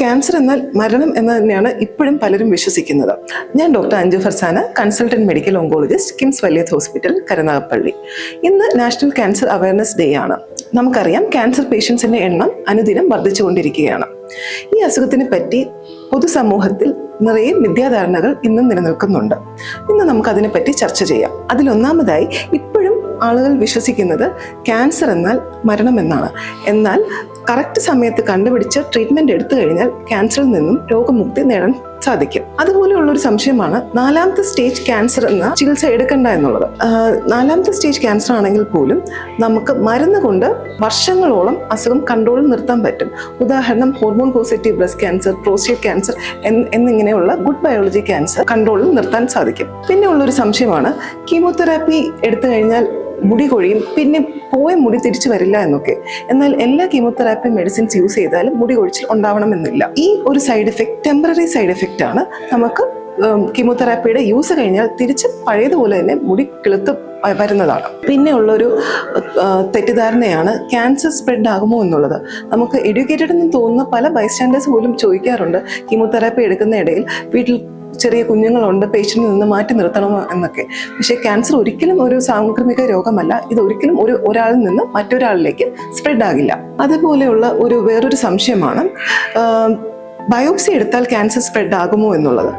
Cancer എന്നാൽ മരണം എന്ന് തന്നെയാണ് ഇപ്പോഴും പലരും വിശ്വസിക്കുന്നത്. ഞാൻ doctor Anju Farsana, consultant medical oncologist, KIMS Valiyath hospital, Karunagappally. ഇന്ന് നാഷണൽ ക്യാൻസർ അവയർനെസ് ഡേ ആണ്. നമുക്കറിയാം, ക്യാൻസർ പേഷ്യൻസിന്റെ എണ്ണം അനുദിനം വർദ്ധിച്ചുകൊണ്ടിരിക്കുകയാണ്. ഈ അസുഖത്തിനെ പറ്റി പൊതുസമൂഹത്തിൽ നിറയെ മിഥ്യാധാരണകൾ ഇന്നും നിലനിൽക്കുന്നുണ്ട്. ഇന്ന് നമുക്കതിനെപ്പറ്റി ചർച്ച ചെയ്യാം. അതിലൊന്നാമതായി, ഇപ്പോഴും ആളുകൾ വിശ്വസിക്കുന്നത് ക്യാൻസർ എന്നാൽ മരണം എന്നാണ്. എന്നാൽ കറക്റ്റ് സമയത്ത് കണ്ടുപിടിച്ച് ട്രീറ്റ്മെന്റ് എടുത്തു കഴിഞ്ഞാൽ ക്യാൻസറിൽ നിന്നും രോഗമുക്തി നേടാൻ സാധിക്കും. അതുപോലെയുള്ളൊരു സംശയമാണ് 4ാമത്തെ സ്റ്റേജ് ക്യാൻസർ എന്ന ചികിത്സ എടുക്കണ്ട എന്നുള്ളത്. 4ാമത്തെ സ്റ്റേജ് ക്യാൻസർ ആണെങ്കിൽ പോലും നമുക്ക് മരുന്ന് കൊണ്ട് വർഷങ്ങളോളം അസുഖം കൺട്രോളിൽ നിർത്താൻ പറ്റും. ഉദാഹരണം, hormone positive breast cancer, prostate cancer എന്നിങ്ങനെയുള്ള ഗുഡ് ബയോളജി ക്യാൻസർ കൺട്രോളിൽ നിർത്താൻ സാധിക്കും. പിന്നെ ഉള്ളൊരു സംശയമാണ്, കീമോതെറാപ്പി എടുത്തു കഴിഞ്ഞാൽ മുടി കൊഴിയും, പിന്നെ പോയ മുടി തിരിച്ചു വരില്ല എന്നൊക്കെ. എന്നാൽ എല്ലാ കീമോതെറാപ്പി മെഡിസിൻസ് യൂസ് ചെയ്താലും മുടി കൊഴിച്ചിൽ ഉണ്ടാവണമെന്നില്ല. ഈ ഒരു side effect temporary side effect ആണ്. നമുക്ക് കീമോതെറാപ്പിയുടെ യൂസ് കഴിഞ്ഞാൽ തിരിച്ച് പഴയതുപോലെ തന്നെ മുടി കിളുത്ത് വരുന്നതാണ്. പിന്നെ ഉള്ളൊരു തെറ്റിദ്ധാരണയാണ് ക്യാൻസർ സ്പ്രെഡ് ആകുമോ എന്നുള്ളത്. നമുക്ക് എഡ്യൂക്കേറ്റഡ് എന്ന് തോന്നുന്ന പല ബൈസ്റ്റാൻഡേഴ്സ് പോലും ചോദിക്കാറുണ്ട്, കീമോതെറാപ്പി എടുക്കുന്ന ഇടയിൽ വീട്ടിൽ ചെറിയ കുഞ്ഞുങ്ങളുണ്ട്, പേഷ്യന്റിൽ നിന്ന് മാറ്റി നിർത്തണമോ എന്നൊക്കെ. പക്ഷേ ക്യാൻസർ ഒരിക്കലും ഒരു സാംക്രമിക രോഗമല്ല. ഇത് ഒരിക്കലും ഒരാളിൽ നിന്ന് മറ്റൊരാളിലേക്ക് സ്പ്രെഡ് ആകില്ല. അതുപോലെയുള്ള വേറൊരു സംശയമാണ്, ബയോപ്സി എടുത്താൽ ക്യാൻസർ സ്പ്രെഡ് ആകുമോ എന്നുള്ളത്.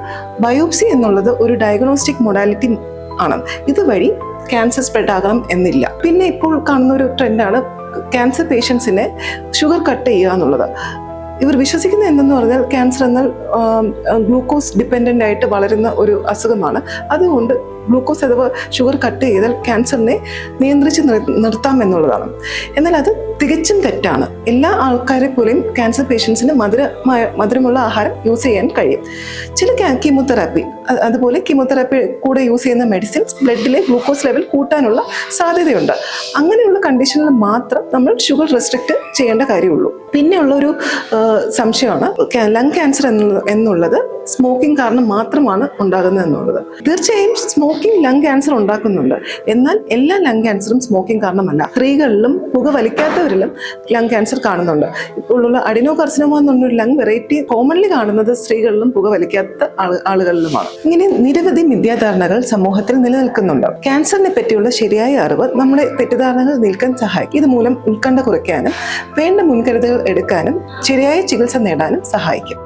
ബയോപ്സി എന്നുള്ളത് ഒരു ഡയഗ്നോസ്റ്റിക് മൊഡാലിറ്റി ആണ്. ഇതുവഴി ക്യാൻസർ സ്പ്രെഡ് ആകണം എന്നില്ല. പിന്നെ ഇപ്പോൾ കാണുന്ന ഒരു ട്രെൻഡാണ് ക്യാൻസർ പേഷ്യൻസിനെ ഷുഗർ കട്ട് ചെയ്യുക എന്നുള്ളത്. ഇവർ വിശ്വസിക്കുന്നത് എന്തെന്ന് പറഞ്ഞാൽ, ക്യാൻസർ എന്നാൽ ഗ്ലൂക്കോസ് ഡിപ്പെൻഡൻ്റ് ആയിട്ട് വളരുന്ന ഒരു അസുഖമാണ്. അതുകൊണ്ട് ഗ്ലൂക്കോസ് അഥവാ ഷുഗർ കട്ട് ചെയ്താൽ ക്യാൻസറിനെ നിയന്ത്രിച്ച് നിർത്താം എന്നുള്ളതാണ്. എന്നാൽ അത് തികച്ചും തെറ്റാണ്. എല്ലാ ആൾക്കാരെ പോലെയും ക്യാൻസർ പേഷ്യൻസിന് മധുരമുള്ള ആഹാരം യൂസ് ചെയ്യാൻ കഴിയും. ചില കീമോതെറാപ്പി, അതുപോലെ കീമോതെറാപ്പി കൂടെ യൂസ് ചെയ്യുന്ന മെഡിസിൻസ് ബ്ലഡിലെ ഗ്ലൂക്കോസ് ലെവൽ കൂട്ടാനുള്ള സാധ്യതയുണ്ട്. അങ്ങനെയുള്ള കണ്ടീഷനിൽ മാത്രം നമ്മൾ ഷുഗർ റെസ്ട്രിക്റ്റ് ചെയ്യേണ്ട കാര്യമുള്ളൂ. പിന്നെയുള്ളൊരു സംശയമാണ്, ലങ് ക്യാൻസർ എന്നുള്ളത് സ്മോക്കിംഗ് കാരണം മാത്രമാണ് ഉണ്ടാകുന്നത് എന്നുള്ളത്. തീർച്ചയായും സ്മോക്കിംഗ് ലങ് ക്യാൻസർ ഉണ്ടാക്കുന്നുണ്ട്. എന്നാൽ എല്ലാ ലങ് ക്യാൻസറും സ്മോക്കിംഗ് കാരണമല്ല. സ്ത്രീകളിലും പുക വലിക്കാത്തവരിലും ലങ് ക്യാൻസർ കാണുന്നുണ്ട്. ഇപ്പോഴുള്ള അഡിനോകാർസിനോമ എന്നൊരു ലങ് വെറൈറ്റി കോമൺലി കാണുന്നത് സ്ത്രീകളിലും പുക വലിക്കാത്ത ആളുകളിലുമാണ്. ഇങ്ങനെ നിരവധി മിഥ്യാധാരണകൾ സമൂഹത്തിൽ നിലനിൽക്കുന്നുണ്ട്. ക്യാൻസറിനെ പറ്റിയുള്ള ശരിയായ അറിവ് നമ്മുടെ തെറ്റിദ്ധാരണകൾ നീക്കാൻ സഹായിക്കും. ഇതുമൂലം ഉത്കണ്ഠ കുറയ്ക്കാനും വേണ്ട മുൻകരുതലുകൾ എടുക്കാനും ശരിയായ ചികിത്സ നേടാനും സഹായിക്കും.